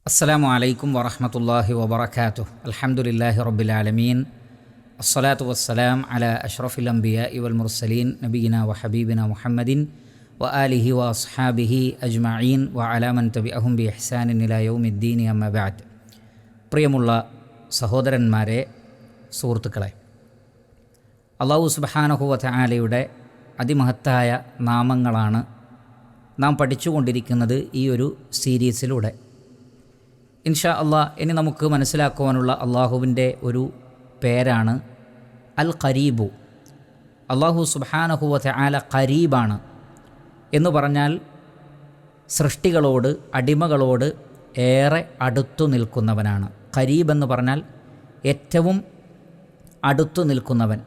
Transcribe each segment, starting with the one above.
അസ്സലാമു അലൈക്കും വറഹ്മത്തുള്ളാഹി വബറകാതുഹു. അൽഹംദുലില്ലാഹി റബ്ബിൽ ആലമീൻ. അസ്സലാത്തു വസ്സലാം അലാ അഷ്റഫിൽ അംബിയാഇ വൽ മുർസലീൻ നബിയിനാ വഹബീബിനാ മുഹമ്മദിൻ വ ആലിഹി വ അസ്ഹാബിഹി അജ്മഈൻ വ അലാ മൻ തബിഅഹും ബി ഇഹ്സാനിൻ ഇലാ യൗമിദ്ദീൻ അമ്മാ ബഅദ്. പ്രിയമുള്ള സഹോദരന്മാരെ, സുഹൃത്തുക്കളെ, അല്ലാഹു സുബ്ഹാനഹു വ തആലയുടെ അതിമഹത്തായ നാമങ്ങളാണ് നാം പഠിച്ചുകൊണ്ടിരിക്കുന്നത് ഈ ഒരു സീരീസിലൂടെ. ഇൻഷാ അള്ളാഹ് ഇനി നമുക്ക് മനസ്സിലാക്കുവാനുള്ള അള്ളാഹുവിൻ്റെ ഒരു പേരാണ് അൽ ഖരീബു. അള്ളാഹു സുബ്ഹാനഹു വ തആല ഖരീബാണ് എന്ന് പറഞ്ഞാൽ സൃഷ്ടികളോട്, അടിമകളോട് ഏറെ അടുത്തു നിൽക്കുന്നവനാണ്. ഖരീബ് എന്ന് പറഞ്ഞാൽ ഏറ്റവും അടുത്തു നിൽക്കുന്നവൻ.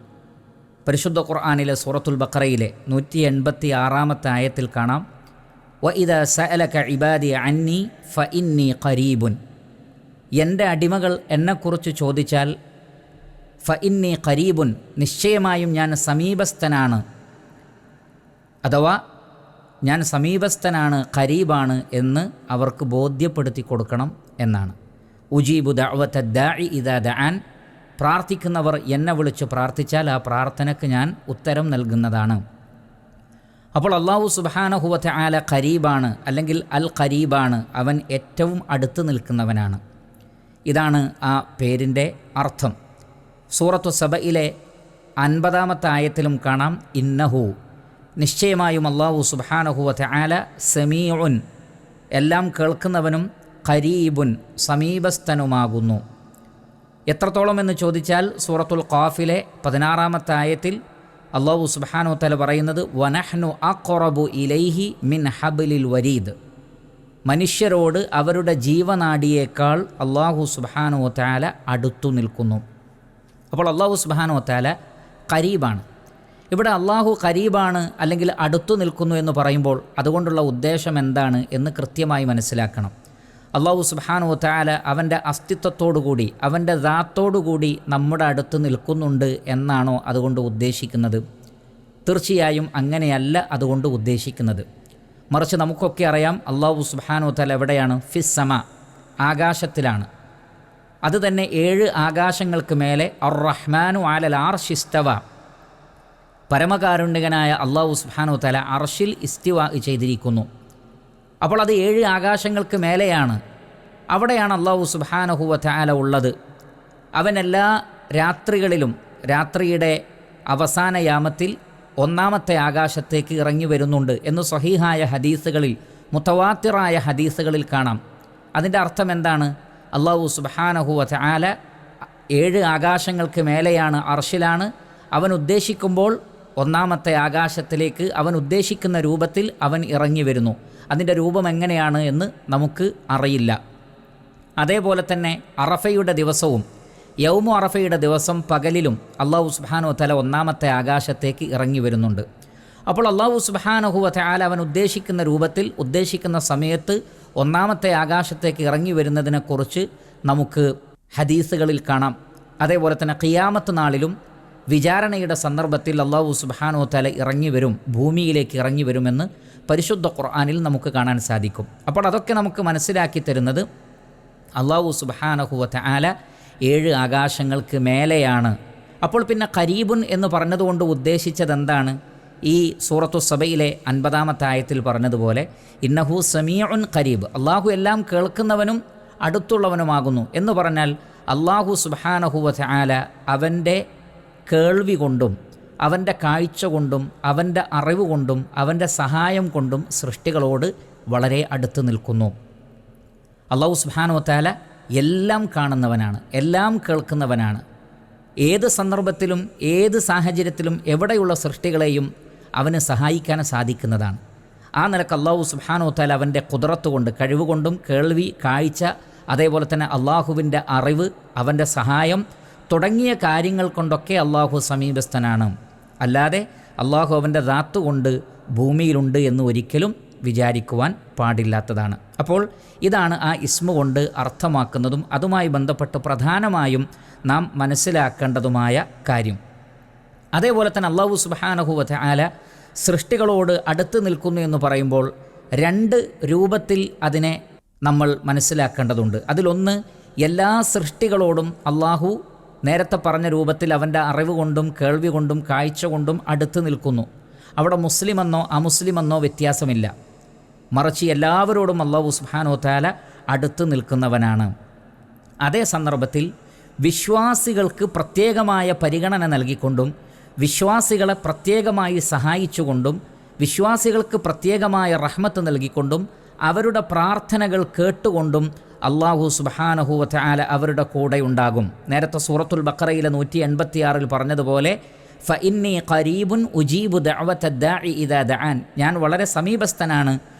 പരിശുദ്ധ ഖുർആനിലെ സൂറത്തുൽ ബഖറയിലെ 186-ാമത്തെ ആയത്തിൽ കാണാം, വഇദാ സഅലക ഇബാദി അന്നി ഫഇന്നി ഖരീബുൻ. എൻ്റെ അടിമകൾ എന്നെക്കുറിച്ച് ചോദിച്ചാൽ ഫഇന്നി ഖരീബുൻ, നിശ്ചയമായും ഞാൻ സമീപസ്ഥനാണ്, അഥവാ ഞാൻ സമീപസ്ഥനാണ്, ഖരീബാണ് എന്ന് അവർക്ക് ബോധ്യപ്പെടുത്തി കൊടുക്കണം എന്നാണ്. ഉജീബു ദഅവത ദാഇ ഇദാ ദഅൻ, പ്രാർത്ഥിക്കുന്നവർ എന്നെ വിളിച്ച് പ്രാർത്ഥിച്ചാൽ ആ പ്രാർത്ഥനയ്ക്ക് ഞാൻ ഉത്തരം നൽകുന്നതാണ്. അപ്പോൾ അല്ലാഹു സുബ്ഹാനഹു വ തആല ഖരീബാണ്, അല്ലെങ്കിൽ അൽ ഖരീബാണ്, അവൻ ഏറ്റവും അടുത്ത് നിൽക്കുന്നവനാണ്. ഇതാണ് ആ പേരിൻ്റെ അർത്ഥം. സൂറത്തു സബയിലെ 50-ാമത്തെ ആയത്തിലും കാണാം, ഇന്നഹു, നിശ്ചയമായും അല്ലാഹു സുബ്ഹാനഹു വ തആല സമീഉൻ, എല്ലാം കേൾക്കുന്നവനും, ഖരീബുൻ, സമീപസ്ഥനുമാകുന്നു. എത്രത്തോളം എന്ന് ചോദിച്ചാൽ സൂറത്തുൽ ഖാഫിലെ 16-ാമത്തെ ആയത്തിൽ അല്ലാഹു സുബ്ഹാനഹു വ തആല പറയുന്നത്, വനഹ്നു അഖറബു ഇലൈഹി മിൻ ഹബ്ലിൽ വരീദ്. മനുഷ്യരോട് അവരുടെ ജീവനാഡിയേക്കാൾ അല്ലാഹു സുബ്ഹാനഹു വ തആല അടുത്തു നിൽക്കുന്നു. അപ്പോൾ അല്ലാഹു സുബ്ഹാനഹു വ തആല ഖരീബാണ്. ഇവിടെ അല്ലാഹു ഖരീബാണ് അല്ലെങ്കിൽ അടുത്തു നിൽക്കുന്നു എന്ന് പറയുമ്പോൾ അതുകൊണ്ടുള്ള ഉദ്ദേശം എന്താണ് എന്ന് കൃത്യമായി മനസ്സിലാക്കണം. അല്ലാഹു സുബ്ഹാനഹു വ തആല അവൻ്റെ അസ്തിത്വത്തോടുകൂടി, അവൻ്റെ ദാത്തോടുകൂടി നമ്മുടെ അടുത്ത് നിൽക്കുന്നുണ്ട് എന്നാണോ അതുകൊണ്ട് ഉദ്ദേശിക്കുന്നത്? തീർച്ചയായും അങ്ങനെയല്ല അതുകൊണ്ട് ഉദ്ദേശിക്കുന്നത്. മറിച്ച് നമുക്കൊക്കെ അറിയാം, അല്ലാഹു സുബ്ഹാനഹു വ തആല എവിടെയാണ്? ഫിസ്സമ, ആകാശത്തിലാണ്. അത് തന്നെ 7 ആകാശങ്ങൾക്ക് മേലെ അർ-റഹ്മാനു അലൽ അർശി ഇസ്തവ, പരമകാരുണ്യകനായ അല്ലാഹു സുബ്ഹാനഹു വ തആല അർശിൽ ഇസ്തിവാ ചെയ്തിരിക്കുന്നു. അപ്പോൾ അത് 7 ആകാശങ്ങൾക്ക് മേലെയാണ്. അവിടെയാണ് അല്ലാഹു സുബ്ഹാനഹു വ തആല ഉള്ളത്. അവൻ എല്ലാ രാത്രികളിലും രാത്രിയുടെ അവസാന യാമത്തിൽ 1-ാമത്തെ ആകാശത്തേക്ക് ഇറങ്ങി വരുന്നുണ്ട് എന്ന് സ്വഹീഹായ ഹദീസുകളിൽ, മുതവാത്തിറായ ഹദീസുകളിൽ കാണാം. അതിൻ്റെ അർത്ഥം എന്താണ്? അല്ലാഹു സുബ്ഹാനഹു വ തആല 7 ആകാശങ്ങൾക്ക് മേലെയാണ്, അർശിലാണ്. അവൻ ഉദ്ദേശിക്കുമ്പോൾ 1-ാമത്തെ ആകാശത്തിലേക്ക് അവൻ ഉദ്ദേശിക്കുന്ന രൂപത്തിൽ അവൻ ഇറങ്ങി വരുന്നു. അതിൻ്റെ രൂപം എങ്ങനെയാണ് എന്ന് നമുക്ക് അറിയില്ല. അതേപോലെ തന്നെ അറഫയുടെ ദിവസവും, യൗമു അറഫയുടെ ദിവസം പകലിലും അല്ലാഹു സുബ്ഹാനഹു വ തആല 1-ാമത്തെ ആകാശത്തേക്ക് ഇറങ്ങി വരുന്നുണ്ട്. അപ്പോൾ അല്ലാഹു സുബ്ഹാനഹു വ തആല അവൻ ഉദ്ദേശിക്കുന്ന രൂപത്തിൽ, ഉദ്ദേശിക്കുന്ന സമയത്ത് 1-ാമത്തെ ആകാശത്തേക്ക് ഇറങ്ങി വരുന്നതിനെക്കുറിച്ച് നമുക്ക് ഹദീസുകളിൽ കാണാം. അതേപോലെ തന്നെ ഖിയാമത്ത് നാളിലും വിചാരണയുടെ സന്ദർഭത്തിൽ അല്ലാഹു സുബ്ഹാനഹു വ തആല ഇറങ്ങി വരും, ഭൂമിയിലേക്ക് ഇറങ്ങി വരുമെന്ന് പരിശുദ്ധ ഖുർആനിൽ നമുക്ക് കാണാൻ സാധിക്കും. അപ്പോൾ അതൊക്കെ നമുക്ക് മനസ്സിലാക്കി തരുന്നത് അല്ലാഹു സുബ്ഹാനഹു വ തആല 7 ആകാശങ്ങൾക്ക് മേലെയാണ്. അപ്പോൾ പിന്നെ ഖരീബുൻ എന്ന് പറഞ്ഞതുകൊണ്ട് ഉദ്ദേശിച്ചത് എന്താണ്? ഈ സൂറത്തു സബയിലെ 50-ാമത്തെ ആയത്തിൽ പറഞ്ഞതുപോലെ, ഇന്നഹു സമീഉൻ ഖരീബ്, അല്ലാഹു എല്ലാം കേൾക്കുന്നവനും അടുത്തുള്ളവനുമാകുന്നു എന്ന് പറഞ്ഞാൽ അല്ലാഹു സുബ്ഹാനഹു വ തആല അവൻ്റെ കേൾവി കൊണ്ടും, അവൻ്റെ കാഴ്ച കൊണ്ടും, അവൻ്റെ അറിവ് കൊണ്ടും, അവൻ്റെ സഹായം കൊണ്ടും സൃഷ്ടികളോട് വളരെ അടുത്ത് നിൽക്കുന്നു. അല്ലാഹു സുബ്ഹാനഹു വ തആല എല്ലാം കാണുന്നവനാണ്, എല്ലാം കേൾക്കുന്നവനാണ്. ഏത് സന്ദർഭത്തിലും, ഏത് സാഹചര്യത്തിലും, എവിടെയുള്ള സൃഷ്ടികളെയും അവന് സഹായിക്കാൻ സാധിക്കുന്നതാണ്. ആ നിലക്ക് അല്ലാഹു സുബ്ഹാനഹു വ തആല അവൻ്റെ ഖുദ്റത്ത് കൊണ്ട്, കഴിവുകൊണ്ടും, കേൾവി, കാഴ്ച, അതേപോലെ തന്നെ അല്ലാഹുവിൻ്റെ അറിവ്, അവൻ്റെ സഹായം തുടങ്ങിയ കാര്യങ്ങൾ കൊണ്ടൊക്കെ അല്ലാഹു സമീപസ്ഥനാണ്. അല്ലാതെ അല്ലാഹു അവൻ്റെ ദാത്ത് കൊണ്ട് ഭൂമിയിലുണ്ട് എന്ന് ഒരിക്കലും വിചാരിക്കുവാൻ പാടില്ലാത്തതാണ്. അപ്പോൾ ഇതാണ് ആ ഇസ്മു കൊണ്ട് അർത്ഥമാക്കുന്നതും അതുമായി ബന്ധപ്പെട്ട് പ്രധാനമായും നാം മനസ്സിലാക്കേണ്ടതുമായ കാര്യം. അതേപോലെ തന്നെ അല്ലാഹു സുബ്ഹാനഹു വ തആല സൃഷ്ടികളോട് അടുത്ത് നിൽക്കുന്നു എന്ന് പറയുമ്പോൾ 2 രൂപത്തിൽ അതിനെ നമ്മൾ മനസ്സിലാക്കേണ്ടതുണ്ട്. അതിലൊന്ന്, എല്ലാ സൃഷ്ടികളോടും അള്ളാഹു നേരത്തെ പറഞ്ഞ രൂപത്തിൽ അവൻ്റെ അറിവ് കൊണ്ടും കേൾവി കൊണ്ടും കാഴ്ച കൊണ്ടും അടുത്ത് നിൽക്കുന്നു. അവിടെ മുസ്ലിമെന്നോ അമുസ്ലിമെന്നോ വ്യത്യാസമില്ല. മറിച്ച് എല്ലാവരോടും അള്ളാഹു സുബ്ഹാനഹു വ തആല അടുത്ത് നിൽക്കുന്നവനാണ്. അതേ സന്ദർഭത്തിൽ വിശ്വാസികൾക്ക് പ്രത്യേകമായ പരിഗണന നൽകിക്കൊണ്ടും വിശ്വാസികളെ പ്രത്യേകമായി സഹായിച്ചുകൊണ്ടും വിശ്വാസികൾക്ക് പ്രത്യേകമായ റഹ്മത്ത് നൽകിക്കൊണ്ടും അവരുടെ പ്രാർത്ഥനകൾ കേട്ടുകൊണ്ടും അള്ളാഹു സുബ്ഹാനഹു വ തആല അവരുടെ കൂടെ ഉണ്ടാകും. നേരത്തെ സൂറത്തുൽ ബഖറയിലെ 186 പറഞ്ഞതുപോലെ ഫഇന്നി ഖരീബുൻ ഉജീബു ദഅവത ദാഇ ഇദാ ദഅൻ, ഞാൻ വളരെ സമീപസ്ഥനാണ്,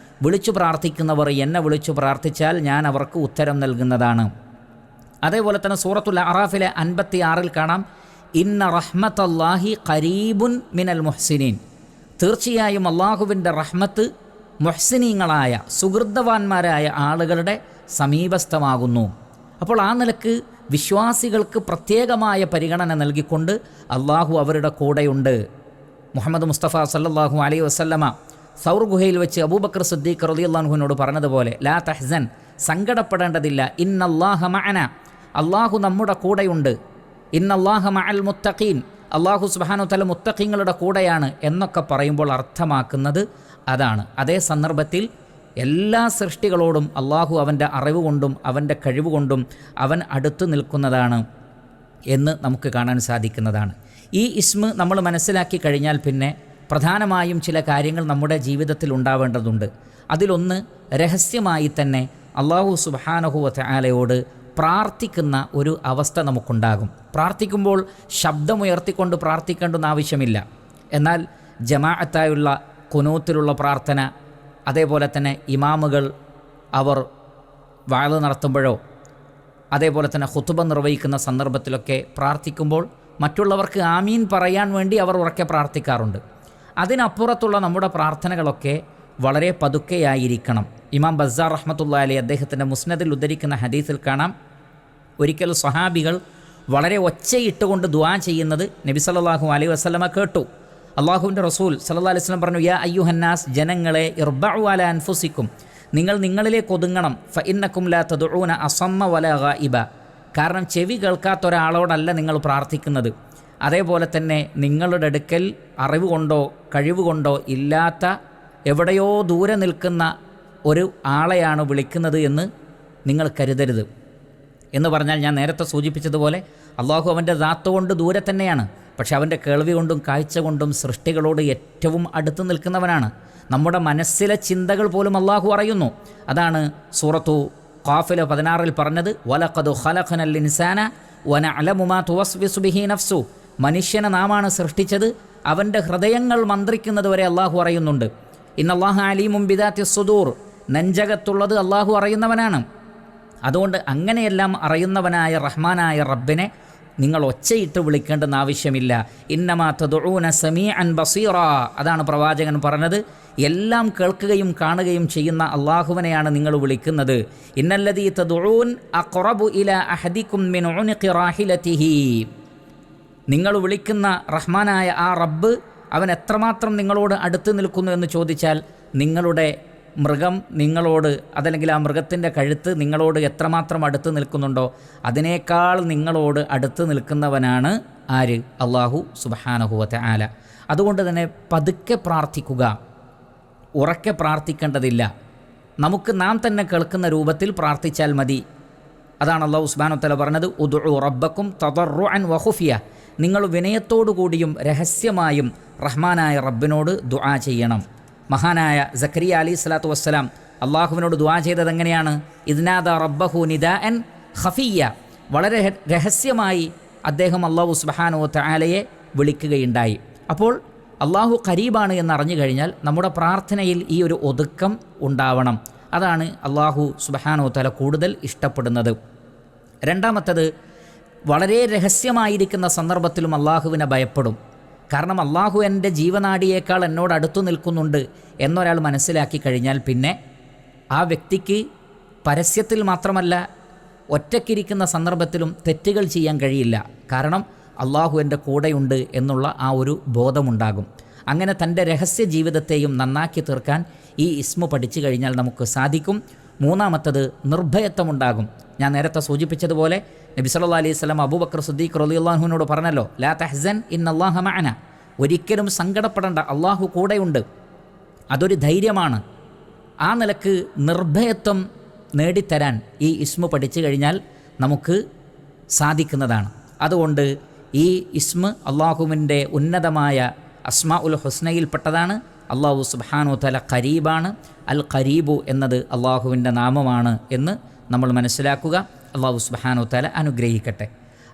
വിളിച്ചു പ്രാർത്ഥിക്കുന്നവർ എന്നെ വിളിച്ചു പ്രാർത്ഥിച്ചാൽ ഞാൻ അവർക്ക് ഉത്തരം നൽകുന്നതാണ്. അതേപോലെ തന്നെ സൂറത്തുൽ അറാഫിലെ 56 കാണാം, ഇന്ന റഹ്മത്തല്ലാഹി ഖരീബുൻ മിനൽ മുഹ്സിനീൻ, തീർച്ചയായും അള്ളാഹുവിൻ്റെ റഹ്മത്ത് മുഹ്സിനീങ്ങളായ സുഹൃതവാന്മാരായ ആളുകളുടെ സമീപസ്ഥമാകുന്നു. അപ്പോൾ ആ നിലക്ക് വിശ്വാസികൾക്ക് പ്രത്യേകമായ പരിഗണന നൽകിക്കൊണ്ട് അള്ളാഹു അവരുടെ കൂടെയുണ്ട്. മുഹമ്മദ് മുസ്തഫ സല്ലല്ലാഹു അലൈഹി വസല്ലമ സൗർ ഗുഹയിൽ വെച്ച് അബൂബക്കർ സിദ്ദീഖ് റളിയല്ലാഹു അൻഹുവിനോട് പറഞ്ഞതുപോലെ, ലാ തഹ്സൻ, സങ്കടപ്പെടേണ്ടതില്ല, ഇന്നല്ലാഹ മഅന, അള്ളാഹു നമ്മുടെ കൂടെയുണ്ട്, ഇന്നല്ലാഹ മഅൽ മുത്തഖീൻ, അള്ളാഹു സുബ്ഹാനഹു വ തആല മുത്തഖീങ്ങളുടെ കൂടെയാണ് എന്നൊക്കെ പറയുമ്പോൾ അർത്ഥമാക്കുന്നത് അതാണ്. അതേ സന്ദർഭത്തിൽ എല്ലാ സൃഷ്ടികളോടും അള്ളാഹു അവൻ്റെ അറിവ് കൊണ്ടും അവൻ്റെ കഴിവ് കൊണ്ടും അവൻ അടുത്ത് നിൽക്കുന്നതാണ് എന്ന് നമുക്ക് കാണാൻ സാധിക്കുന്നതാണ്. ഈ ഇസ്മ നമ്മൾ മനസ്സിലാക്കി കഴിഞ്ഞാൽ പിന്നെ പ്രധാനമായും ചില കാര്യങ്ങൾ നമ്മുടെ ജീവിതത്തിൽ ഉണ്ടാവേണ്ടതുണ്ട്. അതിലൊന്ന്, രഹസ്യമായി തന്നെ അള്ളാഹു സുബ്ഹാനഹു വ തആലയോട് പ്രാർത്ഥിക്കുന്ന ഒരു അവസ്ഥ നമുക്കുണ്ടാകും. പ്രാർത്ഥിക്കുമ്പോൾ ശബ്ദമുയർത്തിക്കൊണ്ട് പ്രാർത്ഥിക്കേണ്ടെന്ന് ആവശ്യമില്ല. എന്നാൽ ജമാഅത്തായുള്ള ഖുനൂത്തിലുള്ള പ്രാർത്ഥന, അതേപോലെ തന്നെ ഇമാമുകൾ അവർ വഅള് നടത്തുമ്പോഴോ അതേപോലെ തന്നെ ഖുതുബ നിർവഹിക്കുന്ന സന്ദർഭത്തിലൊക്കെ പ്രാർത്ഥിക്കുമ്പോൾ മറ്റുള്ളവർക്ക് ആമീൻ പറയാൻ വേണ്ടി അവർ ഉറക്കെ പ്രാർത്ഥിക്കാറുണ്ട്. അതിനപ്പുറത്തുള്ള നമ്മുടെ പ്രാർത്ഥനകളൊക്കെ വളരെ പതുക്കെയായിരിക്കണം. ഇമാം ബസ്സാർ റഹ്മത്തുള്ളാഹി അലൈഹി അദ്ദേഹത്തിൻ്റെ മുസ്നദിൽ ഉദ്ധരിക്കുന്ന ഹദീസിൽ കാണാം, ഒരിക്കൽ സ്വഹാബികൾ വളരെ ഒച്ചയിട്ടുകൊണ്ട് ദുആ ചെയ്യുന്നത് നബി സല്ലല്ലാഹു അലൈഹി വസല്ലമ കേട്ടു. അള്ളാഹുവിൻ്റെ റസൂൽ സല്ലല്ലാഹു അലൈഹി വസല്ലം പറഞ്ഞു, യാ അയ്യുഹന്നാസ്, ജനങ്ങളെ, ഇർബഉ അലാ അൻഫുസിക്കും, നിങ്ങൾ നിങ്ങളിലേക്ക് ഒതുങ്ങണം, ഫഇന്നക്കും ലാ തദ്ഊന അസമ്മ വലാ ഗായിബ, കാരണം ചെവി കേൾക്കാത്ത ഒരാളോടല്ല നിങ്ങൾ പ്രാർത്ഥിക്കുന്നത്. അതേപോലെ തന്നെ നിങ്ങളുടെ അടുക്കൽ അറിവ് കൊണ്ടോ കഴിവ് കൊണ്ടോ ഇല്ലാത്ത എവിടെയോ ദൂരെ നിൽക്കുന്ന ഒരു ആളെയാണ് വിളിക്കുന്നത് എന്ന് നിങ്ങൾ കരുതരുത്. എന്ന് പറഞ്ഞാൽ ഞാൻ നേരത്തെ സൂചിപ്പിച്ചതുപോലെ അള്ളാഹു അവൻ്റെ ദാത്ത് കൊണ്ട് ദൂരെ തന്നെയാണ്, പക്ഷെ അവൻ്റെ കേൾവി കൊണ്ടും കാഴ്ച കൊണ്ടും സൃഷ്ടികളോട് ഏറ്റവും അടുത്ത് നിൽക്കുന്നവനാണ്. നമ്മുടെ മനസ്സിലെ ചിന്തകൾ പോലും അള്ളാഹു അറിയുന്നു. അതാണ് സൂറത്തു ഖാഫില 16 പറഞ്ഞത്, വലഖദ് ഖലഖനൽ ഇൻസാന വനഅലമു മാ തുവസ്വിസു ബിഹി നഫ്സു, മനുഷ്യനെ നാമാണ് സൃഷ്ടിച്ചത്, അവൻ്റെ ഹൃദയങ്ങൾ മന്ത്രിക്കുന്നത് വരെ അള്ളാഹു അറിയുന്നുണ്ട്. ഇന്നല്ലാഹ അലീമും ബിദാത്തി സുദൂർ, നെഞ്ചകത്തുള്ളത് അള്ളാഹു അറിയുന്നവനാണ്. അതുകൊണ്ട് അങ്ങനെയെല്ലാം അറിയുന്നവനായ റഹ്മാനായ റബ്ബിനെ നിങ്ങൾ ഒച്ചയിട്ട് വിളിക്കേണ്ടെന്ന് ആവശ്യമില്ല. ഇന്നമാ തദ്ഊന സമീഅൻ ബസീറ, അതാണ് പ്രവാചകൻ പറഞ്ഞത്. എല്ലാം കേൾക്കുകയും കാണുകയും ചെയ്യുന്ന അള്ളാഹുവിനെയാണ് നിങ്ങൾ വിളിക്കുന്നത്. ഇന്നല്ലദീ തദ്ഊൻ അഖറബു ഇലാ അഹദിക്കും മിൻ ഉനുഖി റാഹിലതിഹി, നിങ്ങൾ വിളിക്കുന്ന റഹ്മാനായ ആ റബ്ബ് അവൻ എത്രമാത്രം നിങ്ങളോട് അടുത്ത് നിൽക്കുന്നു എന്ന് ചോദിച്ചാൽ, നിങ്ങളുടെ മൃഗം നിങ്ങളോട്, അതല്ലെങ്കിൽ ആ മൃഗത്തിൻ്റെ കഴുത്ത് നിങ്ങളോട് എത്രമാത്രം അടുത്ത് നിൽക്കുന്നുണ്ടോ അതിനേക്കാൾ നിങ്ങളോട് അടുത്ത് നിൽക്കുന്നവനാണ് ആര്? അള്ളാഹു സുബ്ഹാനഹു വ തആല. അതുകൊണ്ട് തന്നെ പതുക്കെ പ്രാർത്ഥിക്കുക, ഉറക്കെ പ്രാർത്ഥിക്കേണ്ടതില്ല. നമുക്ക് നാം തന്നെ കേൾക്കുന്ന രൂപത്തിൽ പ്രാർത്ഥിച്ചാൽ മതി. അതാണ് അള്ളാഹു സുബ്ഹാനഹു വ തആല പറഞ്ഞത്, ഉദ്ഉ റബ്ബക്കും തദർറുഅൻ വഖുഫിയ, നിങ്ങൾ വിനയത്തോടു കൂടിയും രഹസ്യമായും റഹ്മാനായ റബ്ബിനോട് ദുആ ചെയ്യണം. മഹാനായ സക്കരിയ അലൈഹി സ്വലാത്തു വസ്സലാം അള്ളാഹുവിനോട് ദുആ ചെയ്തത് എങ്ങനെയാണ്? ഇദ്നാദ റബ്ബഹു നിദാഅൻ ഖഫിയ്യ, വളരെ രഹസ്യമായി അദ്ദേഹം അള്ളാഹു സുബ്ഹാനഹു വ തആലയെ വിളിക്കുകയുണ്ടായി. അപ്പോൾ അള്ളാഹു ഖരീബാണ് എന്നറിഞ്ഞു കഴിഞ്ഞാൽ നമ്മുടെ പ്രാർത്ഥനയിൽ ഈ ഒരു ഒതുക്കം ഉണ്ടാവണം. അതാണ് അള്ളാഹു സുബ്ഹാനഹു വ തആല കൂടുതൽ ഇഷ്ടപ്പെടുന്നത്. രണ്ടാമത്തത്, വളരെ രഹസ്യമായിരിക്കുന്ന സന്ദർഭത്തിലും അള്ളാഹുവിനെ ഭയപ്പെടും. കാരണം അള്ളാഹു എൻ്റെ ജീവനാഡിയേക്കാൾ എന്നോട് അടുത്തു നിൽക്കുന്നുണ്ട് എന്നൊരാൾ മനസ്സിലാക്കി കഴിഞ്ഞാൽ പിന്നെ ആ വ്യക്തിക്ക് പരസ്യത്തിൽ മാത്രമല്ല ഒറ്റയ്ക്കിരിക്കുന്ന സന്ദർഭത്തിലും തെറ്റുകൾ ചെയ്യാൻ കഴിയില്ല. കാരണം അള്ളാഹു എൻ്റെ കൂടെയുണ്ട് എന്നുള്ള ആ ഒരു ബോധമുണ്ടാകും. അങ്ങനെ തൻ്റെ രഹസ്യ ജീവിതത്തെയും നന്നാക്കി തീർക്കാൻ ഈ ഇസ്മു പഠിച്ചു കഴിഞ്ഞാൽ നമുക്ക് സാധിക്കും. മൂന്നാമത്തത് നിർഭയത്വമുണ്ടാകും. ഞാൻ നേരത്തെ സൂചിപ്പിച്ചതുപോലെ നബി സല്ലല്ലാഹു അലൈഹി വസല്ലം അബൂബക്കർ സിദ്ദീഖ് റളിയല്ലാഹു അൻഹുവിനോട് പറഞ്ഞല്ലോ, ലാ തഹ്സൻ ഇന്നല്ലാഹ മഅന, ഒരിക്കലും സങ്കടപ്പെടേണ്ട, അള്ളാഹു കൂടെയുണ്ട്. അതൊരു ധൈര്യമാണ്. ആ നിലക്ക് നിർഭയത്വം നേടിത്തരാൻ ഈ ഇസ്മ പഠിച്ചു കഴിഞ്ഞാൽ നമുക്ക് സാധിക്കുന്നതാണ്. അതുകൊണ്ട് ഈ ഇസ്മ അള്ളാഹുവിൻ്റെ ഉന്നതമായ അസ്മാ ഉൽ ഹുസ്നയിൽപ്പെട്ടതാണ്. അള്ളാഹു സുബ്ഹാനഹു തആല ഖരീബാണ്. അൽ ഖരീബു എന്നത് അള്ളാഹുവിൻ്റെ നാമമാണ് എന്ന് നമ്മൾ മനസ്സിലാക്കുക. അള്ളാഹു സുബ്ഹാനഹു തആല അനുഗ്രഹിക്കട്ടെ.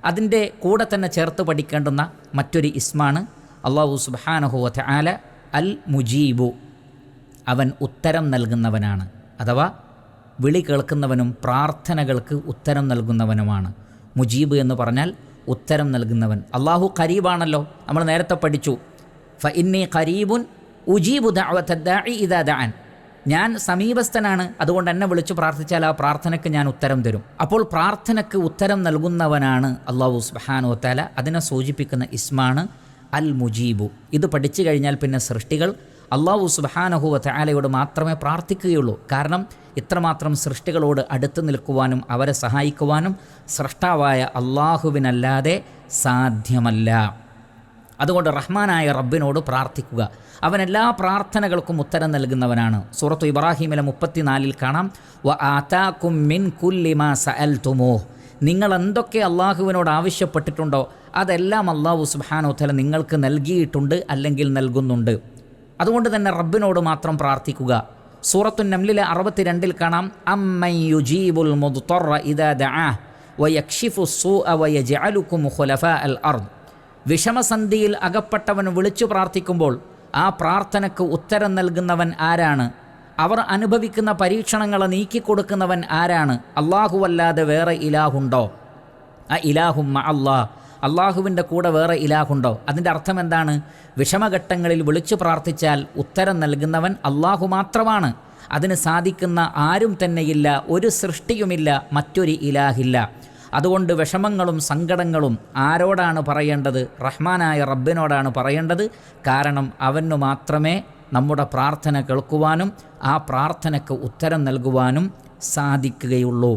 അതിൻ്റെ കൂടെ തന്നെ ചേർത്ത് പഠിക്കേണ്ടുന്ന മറ്റൊരു ഇസ്മാണ് അള്ളാഹു സുബ്ഹാനഹു തആല അൽ മുജീബു, അവൻ ഉത്തരം നൽകുന്നവനാണ്. അഥവാ വിളി കേൾക്കുന്നവനും പ്രാർത്ഥനകൾക്ക് ഉത്തരം നൽകുന്നവനുമാണ്. മുജീബ് എന്ന് പറഞ്ഞാൽ ഉത്തരം നൽകുന്നവൻ. അള്ളാഹു ഖരീബാണല്ലോ, നമ്മൾ നേരത്തെ പഠിച്ചു, ഫ ഇന്നി ഖരീബുൻ ഉജീബു ദഅവത ദാഇ ഇദാ ദഅൻ, ഞാൻ സമീപസ്ഥനാണ്, അതുകൊണ്ട് എന്നെ വിളിച്ചു പ്രാർത്ഥിച്ചാൽ ആ പ്രാർത്ഥനയ്ക്ക് ഞാൻ ഉത്തരം തരും. അപ്പോൾ പ്രാർത്ഥനയ്ക്ക് ഉത്തരം നൽകുന്നവനാണ് അള്ളാഹു സുബ്ഹാനഹു വതആല. അതിനെ സൂചിപ്പിക്കുന്ന ഇസ്മാണ് അൽ മുജീബു. ഇത് പഠിച്ചു കഴിഞ്ഞാൽ പിന്നെ സൃഷ്ടികൾ അള്ളാഹു സുബ്ഹാനഹു വതആലയോട് മാത്രമേ പ്രാർത്ഥിക്കുകയുള്ളൂ. കാരണം ഇത്രമാത്രം സൃഷ്ടികളോട് അടുത്ത് നിൽക്കുവാനും അവരെ സഹായിക്കുവാനും സ്രഷ്ടാവായ അള്ളാഹുവിനല്ലാതെ സാധ്യമല്ല. അതുകൊണ്ട് റഹ്മാനായ റബ്ബിനോട് പ്രാർത്ഥിക്കുക. അവൻ എല്ലാ പ്രാർത്ഥനകൾക്കും ഉത്തരം നൽകുന്നവനാണ്. സൂറത്തു ഇബ്രാഹീമിലെ 34 കാണാം, വ ആതാകും മിൻ കുല്ലി മാ സഅൽതുമൂഹ്, നിങ്ങൾ എന്തൊക്കെ അള്ളാഹുവിനോട് ആവശ്യപ്പെട്ടിട്ടുണ്ടോ അതെല്ലാം അള്ളാഹു സുബ്ഹാനഹു വതആല നിങ്ങൾക്ക് നൽകിയിട്ടുണ്ട്, അല്ലെങ്കിൽ നൽകുന്നുണ്ട്. അതുകൊണ്ട് തന്നെ റബ്ബിനോട് മാത്രം പ്രാർത്ഥിക്കുക. സൂറത്തു നംലിലെ 62 കാണാം, അമ്മൻ യുജീബുൽ മുദ്തറ ഇദാ ദഅാഹ് വയക്ഷിഫു സ്സൂഅ വയജ്അലുകും ഖുലഫാഅൽ അർദ്, വിഷമസന്ധിയിൽ അകപ്പെട്ടവൻ വിളിച്ചു പ്രാർത്ഥിക്കുമ്പോൾ ആ പ്രാർത്ഥനയ്ക്ക് ഉത്തരം നൽകുന്നവൻ ആരാണ്? അവർ അനുഭവിക്കുന്ന പരീക്ഷണങ്ങളെ നീക്കിക്കൊടുക്കുന്നവൻ ആരാണ്? അല്ലാഹുവല്ലാതെ വേറെ ഇലാഹുണ്ടോ? ആ ഇലാഹും മഅല്ലാഹ്, അള്ളാഹുവിൻ്റെ കൂടെ വേറെ ഇലാഹുണ്ടോ? അതിൻ്റെ അർത്ഥം എന്താണ്? വിഷമഘട്ടങ്ങളിൽ വിളിച്ചു പ്രാർത്ഥിച്ചാൽ ഉത്തരം നൽകുന്നവൻ അള്ളാഹു മാത്രമാണ്. അതിന് സാധിക്കുന്ന ആരും തന്നെയില്ല, ഒരു സൃഷ്ടിയുമില്ല, മറ്റൊരു ഇലാഹില്ല. അതുകൊണ്ട് വിഷമങ്ങളും സങ്കടങ്ങളും ആരോടാണ് പറയേണ്ടത്? റഹ്മാനായ റബ്ബിനോടാണ് പറയേണ്ടത്. കാരണം അവനു മാത്രമേ നമ്മുടെ പ്രാർത്ഥന കേൾക്കുവാനും ആ പ്രാർത്ഥനയ്ക്ക് ഉത്തരം നൽകുവാനും സാധിക്കുകയുള്ളൂ.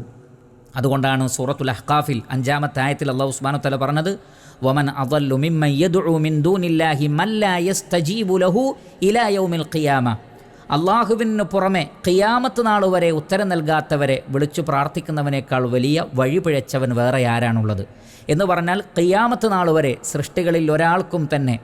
അതുകൊണ്ടാണ് സൂറത്തുൽ അഹ്ഖാഫിൽ 5-ാമത്തെ ആയത്തിൽ അല്ലാഹു സുബ്ഹാനഹു വ തആല പറഞ്ഞത്, വമൻ അദല്ലു മിമ്മൻ യദ്ഉ മിൻ ദൂനില്ലാഹി മൻ ലാ യസ്തജീബു ലഹു ഇലാ യൗമിൽ ഖിയാമ, അള്ളാഹുവിന് പുറമെ ഖിയാമത്ത് നാൾ വരെ ഉത്തരം നൽകാത്തവരെ വിളിച്ചു പ്രാർത്ഥിക്കുന്നവനേക്കാൾ വലിയ വഴിപിഴച്ചവൻ വേറെ ആരാണുള്ളത് എന്ന് പറഞ്ഞാൽ, ഖിയാമത്ത് നാൾ വരെ സൃഷ്ടികളിൽ ഒരാൾക്കും തന്നെ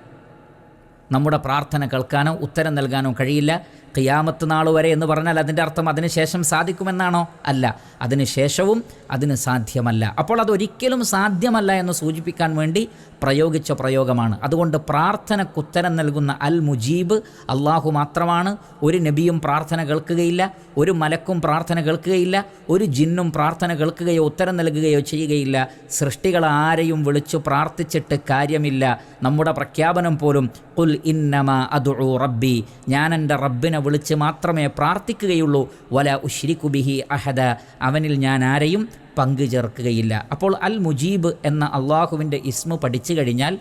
നമ്മുടെ പ്രാർത്ഥന കേൾക്കാനോ ഉത്തരം നൽകാനോ കഴിയില്ല. ഖിയാമത്ത് നാൾ വരെ എന്ന് പറഞ്ഞാൽ അതിൻ്റെ അർത്ഥം അതിനുശേഷം സാധിക്കുമെന്നാണോ? അല്ല, അതിനുശേഷവും അതിന് സാധ്യമല്ല. അപ്പോൾ അതൊരിക്കലും സാധ്യമല്ല എന്ന് സൂചിപ്പിക്കാൻ വേണ്ടി പ്രയോഗിച്ച പ്രയോഗമാണ്. അതുകൊണ്ട് പ്രാർത്ഥനയ്ക്ക് ഉത്തരം നൽകുന്ന അൽ മുജീബ് അള്ളാഹു മാത്രമാണ്. ഒരു നബിയും പ്രാർത്ഥന കേൾക്കുകയില്ല, ഒരു മലക്കും പ്രാർത്ഥന കേൾക്കുകയില്ല, ഒരു ജിന്നും പ്രാർത്ഥന കേൾക്കുകയോ ഉത്തരം നൽകുകയോ ചെയ്യുകയില്ല. സൃഷ്ടികൾ ആരെയും വിളിച്ചു പ്രാർത്ഥിച്ചിട്ട് കാര്യമില്ല. നമ്മുടെ പ്രഖ്യാപനം പോലും ഖുൽ ഇന്നമാ അദ്ഉ റബ്ബി, ഞാൻ എൻ്റെ റബ്ബിനെ വിളിച്ച് മാത്രമേ പ്രാർത്ഥിക്കുകയുള്ളൂ, വല ഉശ്രികു ബിഹി അഹദ, അവനിൽ ഞാൻ ആരെയും പങ്കു ചേർക്കുകയില്ല. അപ്പോൾ അൽ മുജീബ് എന്ന അള്ളാഹുവിൻ്റെ ഇസ്മു പഠിച്ചു കഴിഞ്ഞാൽ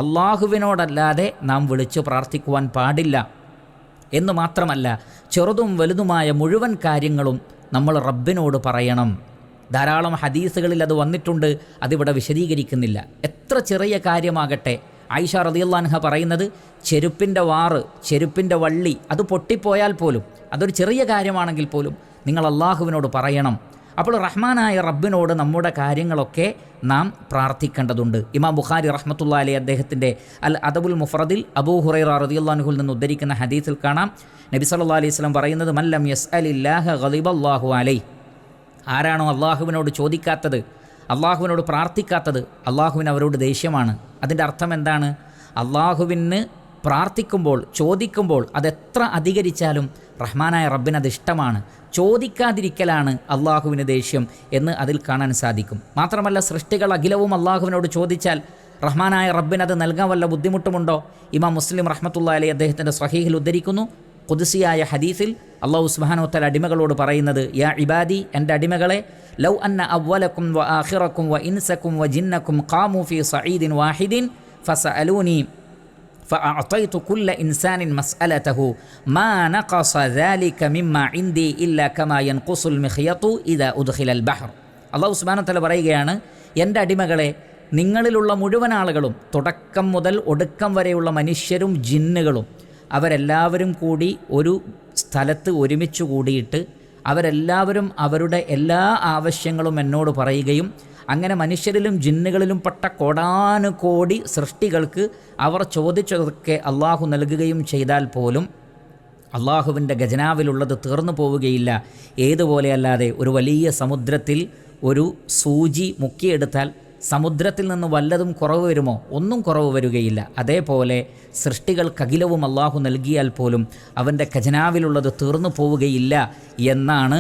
അള്ളാഹുവിനോടല്ലാതെ നാം വിളിച്ചു പ്രാർത്ഥിക്കുവാൻ പാടില്ല എന്ന് മാത്രമല്ല, ചെറുതും വലുതുമായ മുഴുവൻ കാര്യങ്ങളും നമ്മൾ റബ്ബിനോട് പറയണം. ധാരാളം ഹദീസുകളിൽ അത് വന്നിട്ടുണ്ട്, അതിവിടെ വിശദീകരിക്കുന്നില്ല. എത്ര ചെറിയ കാര്യമാകട്ടെ, ആയിഷ റളിയല്ലാഹു അൻഹ പറയുന്നത്, ചെരുപ്പിൻ്റെ വാറ്, ചെരുപ്പിൻ്റെ വള്ളി അത് പൊട്ടിപ്പോയാൽ പോലും, അതൊരു ചെറിയ കാര്യമാണെങ്കിൽ പോലും നിങ്ങൾ അള്ളാഹുവിനോട് പറയണം. അപ്പോൾ റഹ്മാനായ റബ്ബിനോട് നമ്മുടെ കാര്യങ്ങളൊക്കെ നാം പ്രാർത്ഥിക്കേണ്ടതുണ്ട്. ഇമാം ബുഖാരി റഹ്മത്തുള്ളാഹി അലൈഹി അദ്ദേഹത്തിൻ്റെ അൽ അദബുൽ മുഫ്രദിൽ അബൂ ഹുറൈറ റളിയല്ലാഹു അൻഹുവിൽ നിന്ന് ഉദ്ധരിക്കുന്ന ഹദീസിൽ കാണാം, നബി സല്ലല്ലാഹു അലൈഹി വസല്ലം പറയുന്നത്, മൻ ലം യസ്അലില്ലാഹ ഗളിബല്ലാഹു അലൈഹി, ആരാണോ അള്ളാഹുവിനോട് ചോദിക്കാത്തത്, അള്ളാഹുവിനോട് പ്രാർത്ഥിക്കാത്തത്, അള്ളാഹുവിന് അവരോട് ദേഷ്യമാണ്. അതിൻ്റെ അർത്ഥം എന്താണ്? അള്ളാഹുവിന് പ്രാർത്ഥിക്കുമ്പോൾ, ചോദിക്കുമ്പോൾ അതെത്ര അധികരിച്ചാലും റഹ്മാനായ റബ്ബിന് അത് ഇഷ്ടമാണ്. ചോദിക്കാതിരിക്കലാണ് അള്ളാഹുവിന് ദേഷ്യം എന്ന് അതിൽ കാണാൻ സാധിക്കും. മാത്രമല്ല, സൃഷ്ടികൾ അഖിലവും അള്ളാഹുവിനോട് ചോദിച്ചാൽ റഹ്മാനായ റബ്ബിന് അത് നൽകാൻ വല്ല ബുദ്ധിമുട്ടുമുണ്ടോ? ഇമാം മുസ്ലിം റഹ്മത്തുള്ളാഹി അലൈഹി അദ്ദേഹത്തിൻ്റെ സ്വഹീഹിൽ ഉദ്ധരിക്കുന്നു, ഖുദ്സിയായ ഹദീസിൽ അല്ലാഹു സുബ്ഹാനഹു വ തആല അടിമകളോട് പറയുന്നത്, യാ ഇബാദി, എൻ്റെ അടിമകളെ, ലൗ അന്ന അവ്വലക്കും വ ആഖിറക്കും വ ഇൻസക്കും വ ജിന്നക്കും ഖാമു ഫീ സഈദിൻ വാഹിദിൻ ഫസഅലൂനി فأعطيت كل إنسان مسألته ما نقص ذلك مما عندي إلا كما ينقص المخيط إذا أدخل البحر. അള്ളാഹു സുബ്ഹാനഹു വ തആല പറയുകയാണ്, എൻ്റെ അടിമകളെ, നിങ്ങളിലുള്ള മുഴുവൻ ആളുകളും, തുടക്കം മുതൽ ഒടുക്കം വരെയുള്ള മനുഷ്യരും ജിന്നുകളും, അവരെല്ലാവരും കൂടി ഒരു സ്ഥലത്ത് ഒരുമിച്ച് കൂടിയിട്ട് അവരെല്ലാവരും അവരുടെ എല്ലാ ആവശ്യങ്ങളും എന്നോട് പറയുകയും അങ്ങനെ മനുഷ്യരിലും ജിന്നുകളിലും പെട്ട കോടാനുകോടി സൃഷ്ടികൾക്ക് അവർ ചോദിച്ചതൊക്കെ അള്ളാഹു നൽകുകയും ചെയ്താൽ പോലും അള്ളാഹുവിൻ്റെ ഖജനാവിലുള്ളത് തീർന്നു പോവുകയില്ല. ഏതുപോലെയല്ലാതെ ഒരു വലിയ സമുദ്രത്തിൽ ഒരു സൂചി മുക്കിയെടുത്താൽ സമുദ്രത്തിൽ നിന്ന് വല്ലതും കുറവ് വരുമോ? ഒന്നും കുറവ് വരികയില്ല. അതേപോലെ സൃഷ്ടികൾക്കകിലവും അള്ളാഹു നൽകിയാൽ പോലും അവൻ്റെ ഖജനാവിലുള്ളത് തീർന്നു പോവുകയില്ല എന്നാണ്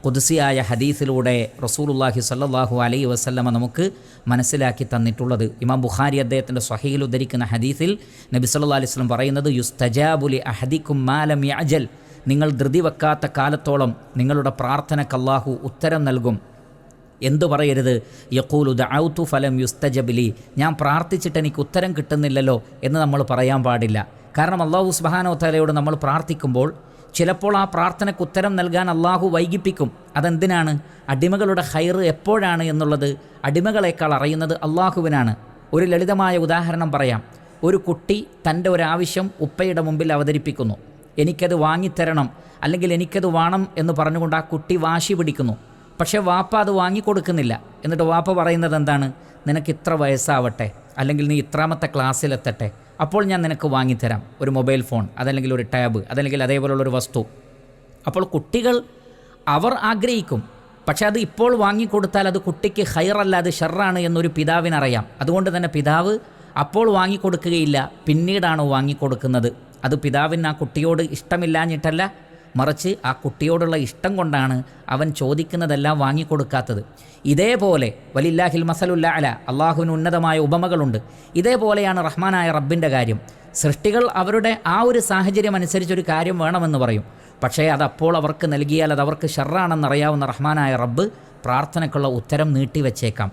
ഖുദ്സിയായ ഹദീസിലൂടെ റസൂലുള്ളാഹി സ്വല്ലല്ലാഹു അലൈഹി വസല്ലമ നമുക്ക് മനസ്സിലാക്കി തന്നിട്ടുള്ളത്. ഇമാം ബുഖാരി അദ്ദേഹത്തിൻ്റെ സ്വഹീഹിൽ ഉദ്ധരിക്കുന്ന ഹദീസിൽ നബി സല്ലല്ലാഹു അലൈഹി വസല്ലം പറയുന്നത്, യുസ്തജാബു ലി അഹദിക്കും മാ ലം യഅജൽ, നിങ്ങൾ ധൃതി വെക്കാത്ത കാലത്തോളം നിങ്ങളുടെ പ്രാർത്ഥനയ്ക്ക് അല്ലാഹു ഉത്തരം നൽകും. എന്തു പറയരുത്, യഖൂലു ദഅൗതു ഫലം യുസ്തജബ് ലി, ഞാൻ പ്രാർത്ഥിച്ചിട്ട് എനിക്ക് ഉത്തരം കിട്ടുന്നില്ലല്ലോ എന്ന് നമ്മൾ പറയാൻ പാടില്ല. കാരണം അല്ലാഹു സുബ്ഹാനഹു വ തആലയോട് നമ്മൾ പ്രാർത്ഥിക്കുമ്പോൾ ചിലപ്പോൾ ആ പ്രാർത്ഥനയ്ക്ക് ഉത്തരം നൽകാൻ അള്ളാഹു വൈകിപ്പിക്കും. അതെന്തിനാണ്? അടിമകളുടെ ഖൈർ എപ്പോഴാണ് എന്നുള്ളത് അടിമകളെക്കാൾ അറിയുന്നത് അള്ളാഹുവിനാണ്. ഒരു ലളിതമായ ഉദാഹരണം പറയാം. ഒരു കുട്ടി തൻ്റെ ഒരാവശ്യം ഉപ്പയുടെ മുമ്പിൽ അവതരിപ്പിക്കുന്നു. എനിക്കത് വാങ്ങിത്തരണം, അല്ലെങ്കിൽ എനിക്കത് വേണം എന്ന് പറഞ്ഞുകൊണ്ട് ആ കുട്ടി വാശി പിടിക്കുന്നു. പക്ഷേ വാപ്പ അത് വാങ്ങിക്കൊടുക്കുന്നില്ല. എന്നിട്ട് വാപ്പ പറയുന്നത് എന്താണ്? നിനക്ക് ഇത്ര വയസ്സാവട്ടെ, അല്ലെങ്കിൽ നീ ഇത്രാമത്തെ ക്ലാസ്സിലെത്തട്ടെ, അപ്പോൾ ഞാൻ നിനക്ക് വാങ്ങിത്തരാം ഒരു മൊബൈൽ ഫോൺ, അതല്ലെങ്കിൽ ഒരു ടാബ്, അതല്ലെങ്കിൽ അതേപോലുള്ളൊരു വസ്തു. അപ്പോൾ കുട്ടികൾ അവർ ആഗ്രഹിക്കും. പക്ഷേ അത് ഇപ്പോൾ വാങ്ങിക്കൊടുത്താൽ അത് കുട്ടിക്ക് ഖൈറല്ല, അത് ഷർറാണ് എന്നൊരു പിതാവിനറിയാം. അതുകൊണ്ട് തന്നെ പിതാവ് അപ്പോൾ വാങ്ങിക്കൊടുക്കുകയില്ല, പിന്നീടാണ് വാങ്ങിക്കൊടുക്കുന്നത്. അത് പിതാവിന് ആ കുട്ടിയോട് ഇഷ്ടമില്ലാഞ്ഞിട്ടല്ല, മറിച്ച് ആ കുട്ടിയോടുള്ള ഇഷ്ടം കൊണ്ടാണ് അവൻ ചോദിക്കുന്നതെല്ലാം വാങ്ങിക്കൊടുക്കാത്തത്. ഇതേപോലെ വലില്ലാഹിൽ മസലുൽ അഅല, അള്ളാഹുവിന് ഉന്നതമായ ഉപമകളുണ്ട്. ഇതേപോലെയാണ് റഹ്മാനായ റബ്ബിൻ്റെ കാര്യം. സൃഷ്ടികൾ അവരുടെ ആ ഒരു സാഹചര്യം അനുസരിച്ചൊരു കാര്യം വേണമെന്ന് പറയും. പക്ഷേ അതപ്പോൾ അവർക്ക് നൽകിയാൽ അത് അവർക്ക് ഷർറാണെന്നറിയാവുന്ന റഹ്മാനായ റബ്ബ് പ്രാർത്ഥനയ്ക്കുള്ള ഉത്തരം നീട്ടിവെച്ചേക്കാം.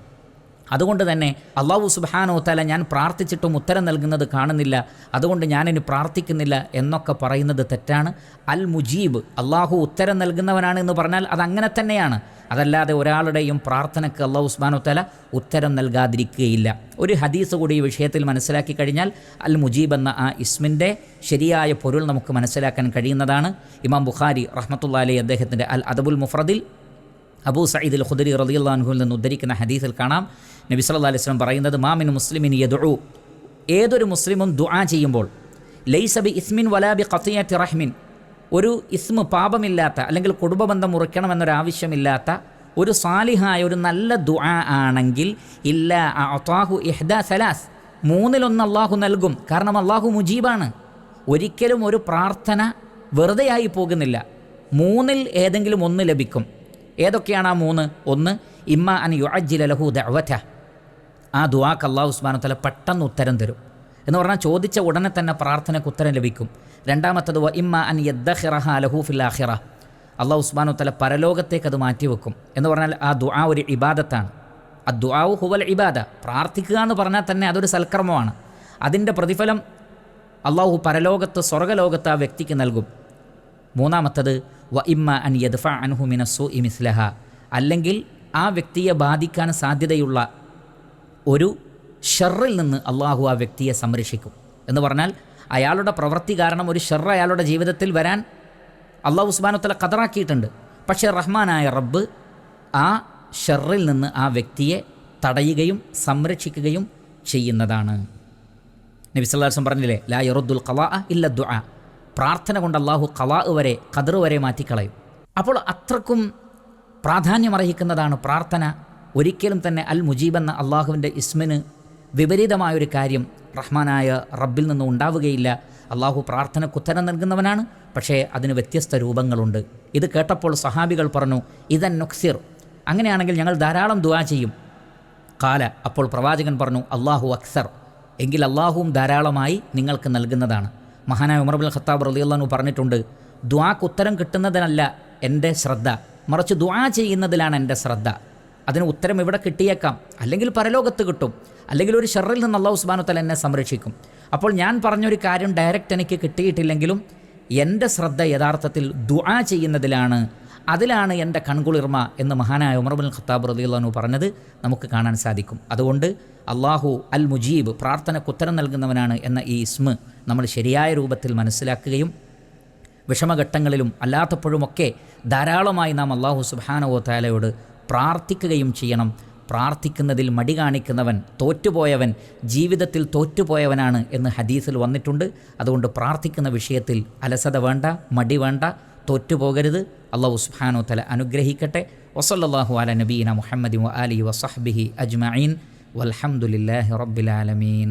അതുകൊണ്ട് തന്നെ അല്ലാഹു സുബ്ഹാനഹു വ തആല ഞാൻ പ്രാർത്ഥിച്ചിട്ടും ഉത്തരം നൽകുന്നത് കാണുന്നില്ല, അതുകൊണ്ട് ഞാനിനി പ്രാർത്ഥിക്കുന്നില്ല എന്നൊക്കെ പറയുന്നത് തെറ്റാണ്. അൽ മുജീബ്, അള്ളാഹു ഉത്തരം നൽകുന്നവനാണ് എന്ന് പറഞ്ഞാൽ അതങ്ങനെ തന്നെയാണ്. അതല്ലാതെ ഒരാളുടെയും പ്രാർത്ഥനയ്ക്ക് അല്ലാഹു സുബ്ഹാനഹു വ തആല ഉത്തരം നൽകാതിരിക്കുകയില്ല. ഒരു ഹദീസ് കൂടി ഈ വിഷയത്തിൽ മനസ്സിലാക്കി കഴിഞ്ഞാൽ അൽ മുജീബ് എന്ന ആ ഇസ്മിൻ്റെ ശരിയായ പൊരുൾ നമുക്ക് മനസ്സിലാക്കാൻ കഴിയുന്നതാണ്. ഇമാം ബുഖാരി റഹ്മത്തുള്ളാഹി അലൈഹി അദ്ദേഹത്തിൻ്റെ അൽ അദബുൽ മുഫ്രദിൽ അബൂ സഈദ് അൽ ഖുദരി റളിയല്ലാഹു അൻഹുവിൽ നിന്ന് ഉദ്ധരിക്കുന്ന ഹദീസിൽ കാണാം, നബി സല്ലല്ലാഹു അലൈഹി വസല്ലം പറയുന്നത്, മാ മിൻ മുസ്ലിമിൻ യദ്ഉ, ഏതൊരു മുസ്ലിമും ദുആ ചെയ്യുമ്പോൾ, ലൈസ ബി ഇസ്മിൻ വലാ ബി ഖതിയത്തി റഹ്മിൻ, ഒരു ഇസ്മ് പാപമില്ലാത്ത അല്ലെങ്കിൽ കുടുംബബന്ധം മുറിക്കണമെന്നൊരാവശ്യമില്ലാത്ത ഒരു സാലിഹായ ഒരു നല്ല ദുആ ആണെങ്കിൽ, ഇല്ലാ അഅതാഹു ഇഹ്ദാ സലാസ്, മൂന്നിലൊന്ന് അള്ളാഹു നൽകും. കാരണം അള്ളാഹു മുജീബാണ്. ഒരിക്കലും ഒരു പ്രാർത്ഥന വെറുതെയായി പോകുന്നില്ല. മൂന്നിൽ ഏതെങ്കിലും ഒന്ന് ലഭിക്കും. ഏതൊക്കെയാണ് ആ മൂന്ന്? ഒന്ന്, ഇമ്മ അൻ യുഅജ്ജില ലഹു ദഅവത, ആ ദുആക്ക് അല്ലാഹു സുബ്ഹാനഹു വ തആല പെട്ടെന്ന് ഉത്തരം തരും എന്ന് പറഞ്ഞാൽ ചോദിച്ച ഉടനെ തന്നെ പ്രാർത്ഥനയ്ക്ക് ഉത്തരം ലഭിക്കും. രണ്ടാമത്തത്, വ ഇമ്മ അൻ യദ്ദഖിറഹ ലഹു ഫിൽ ആഖിറ, അല്ലാഹു സുബ്ഹാനഹു വ തആല പരലോകത്തേക്ക് അത് മാറ്റിവെക്കും. എന്ന് പറഞ്ഞാൽ ആ ദുആ ഒരു ഇബാദത്താണ്. അദ്ദുആഉ ഹുവൽ ഇബാദ, പ്രാർത്ഥിക്കുക എന്ന് പറഞ്ഞാൽ തന്നെ അതൊരു സൽക്കർമ്മമാണ്. അതിൻ്റെ പ്രതിഫലം അല്ലാഹു പരലോകത്ത് സ്വർഗ്ഗലോകത്ത് ആ വ്യക്തിക്ക് നൽകും. മൂന്നാമത്തത്, വ ഇമ്മ അൻ യദ്ഫ അൻഹു മിനസ്സൂഇ മിസ്ലഹ, അല്ലെങ്കിൽ ആ വ്യക്തിയെ ബാധിക്കാൻ സാധ്യതയുള്ള ഒരു ഷർറിൽ നിന്ന് അള്ളാഹു ആ വ്യക്തിയെ സംരക്ഷിക്കും. എന്ന് പറഞ്ഞാൽ അയാളുടെ പ്രവൃത്തി കാരണം ഒരു ഷർറ് അയാളുടെ ജീവിതത്തിൽ വരാൻ അള്ളാഹു സുബ്ഹാനഹു വ തആല ഖദറാക്കിയിട്ടുണ്ട്. പക്ഷേ റഹ്മാനായ റബ്ബ് ആ ഷർറിൽ നിന്ന് ആ വ്യക്തിയെ തടയുകയും സംരക്ഷിക്കുകയും ചെയ്യുന്നതാണ്. നബി സല്ലല്ലാഹു അലൈഹി വസല്ലം പറഞ്ഞില്ലേ, ലാ യറുദ്ദുൽ ഖളാഅ ഇല്ല ദുആ, പ്രാർത്ഥന കൊണ്ട് അള്ളാഹു ഖളാഅ് വരെ ഖദർ വരെ മാറ്റിക്കളയും. അപ്പോൾ അത്രക്കും പ്രാധാന്യമർഹിക്കുന്നതാണ് പ്രാർത്ഥന. ഒരിക്കലും തന്നെ അൽ മുജീബ് എന്ന അള്ളാഹുവിൻ്റെ ഇസ്മിന് വിപരീതമായൊരു കാര്യം റഹ്മാനായ റബ്ബിൽ നിന്ന് ഉണ്ടാവുകയില്ല. അള്ളാഹു പ്രാർത്ഥനയ്ക്ക് ഉത്തരം നൽകുന്നവനാണ്, പക്ഷേ അതിന് വ്യത്യസ്ത രൂപങ്ങളുണ്ട്. ഇത് കേട്ടപ്പോൾ സഹാബികൾ പറഞ്ഞു, ഇദൻ നുക്സിർ, അങ്ങനെയാണെങ്കിൽ ഞങ്ങൾ ധാരാളം ദുആ ചെയ്യും. ഖാല, അപ്പോൾ പ്രവാചകൻ പറഞ്ഞു, അള്ളാഹു അക്സർ, എങ്കിൽ അള്ളാഹുവും ധാരാളമായി നിങ്ങൾക്ക് നൽകുന്നതാണ്. മഹാനായ ഉമർ ഇബ്നുൽ ഖത്താബ് റളിയല്ലാഹു അൻഹു പറഞ്ഞിട്ടുണ്ട്, ദുആക്ക് ഉത്തരം കിട്ടുന്നതിനല്ല എൻ്റെ ശ്രദ്ധ, മറിച്ച് ദുആ ചെയ്യുന്നതിലാണ് എൻ്റെ ശ്രദ്ധ. അതിന് ഉത്തരം ഇവിടെ കിട്ടിയേക്കാം, അല്ലെങ്കിൽ പരലോകത്ത് കിട്ടും, അല്ലെങ്കിൽ ഒരു ഷർറിൽ നിന്ന് അല്ലാഹു സുബ്ഹാനഹു വ തആല എന്നെ സംരക്ഷിക്കും. അപ്പോൾ ഞാൻ പറഞ്ഞൊരു കാര്യം ഡയറക്റ്റ് എനിക്ക് കിട്ടിയിട്ടില്ലെങ്കിലും എൻ്റെ ശ്രദ്ധ യഥാർത്ഥത്തിൽ ദുആ ചെയ്യുന്നതിലാണ്, അതിലാണ് എൻ്റെ കൺകുളിർമ എന്ന് മഹാനായ ഉമർ ഇബ്നുൽ ഖത്താബ് റളിയല്ലാഹു അൻഹു പറഞ്ഞത് നമുക്ക് കാണാൻ സാധിക്കും. അതുകൊണ്ട് അള്ളാഹു അൽ മുജീബ്, പ്രാർത്ഥനയ്ക്ക് ഉത്തരം നൽകുന്നവനാണ് എന്ന ഈ ഇസ്മ നമ്മൾ ശരിയായ രൂപത്തിൽ മനസ്സിലാക്കുകയും വിഷമഘട്ടങ്ങളിലും അല്ലാത്തപ്പോഴുമൊക്കെ ധാരാളമായി നാം അള്ളാഹു സുബ്ഹാനഹു വ തആലയോട് പ്രാർത്ഥിക്കുകയും ചെയ്യണം. പ്രാർത്ഥിക്കുന്നതിൽ മടി കാണിക്കുന്നവൻ, തോറ്റുപോയവൻ, ജീവിതത്തിൽ തോറ്റുപോയവനാണ് എന്ന് ഹദീസിൽ വന്നിട്ടുണ്ട്. അതുകൊണ്ട് പ്രാർത്ഥിക്കുന്ന വിഷയത്തിൽ അലസത വേണ്ട, മടി വേണ്ട, തോറ്റുപോകരുത്. അല്ലാഹു സുബ്ഹാനഹു വ തആല അനുഗ്രഹിക്കട്ടെ. വസല്ലല്ലാഹു അലാ നബീന മുഹമ്മദി വ ആലിഹി വസഹ്ബിഹി അജ്മഈൻ വൽഹംദുലില്ലാഹി റബ്ബിൽ ആലമീൻ.